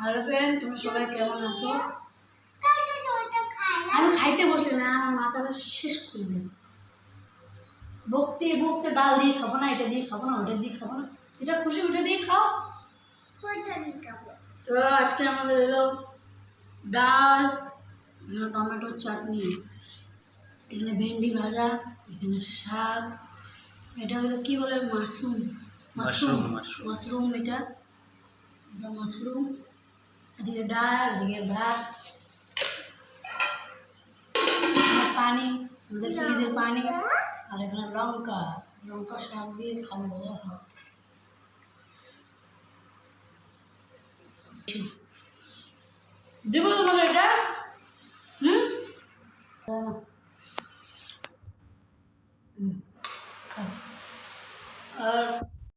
Hello friend, তুমি সবাই কেমন আছো? আমি খাইতে বসে না, আমার মাথাটা শেষ করবে। বকতে বকতে ডাল দিয়ে খাবো না, এটা দিয়ে খাবো না, ওটা দিয়ে খাবো না, যেটা খুশি ওটা দিয়ে খাও। তো আজকে আমাদের এলো ডাল, টমেটোর চাটনি, এখানে ভেন্ডি ভাজা, এখানে শাক, এটা হলো কি বলে মাশরুম মাশরুম মাশরুম এটা মাশরুম, এদিকে ডাল, এদিকে ভাত, পানি, আমাদের ফ্রিজের পানি, আর এখানে লঙ্কা লঙ্কা শাক দিয়ে খাবো। দেবো তোমাকে এটা।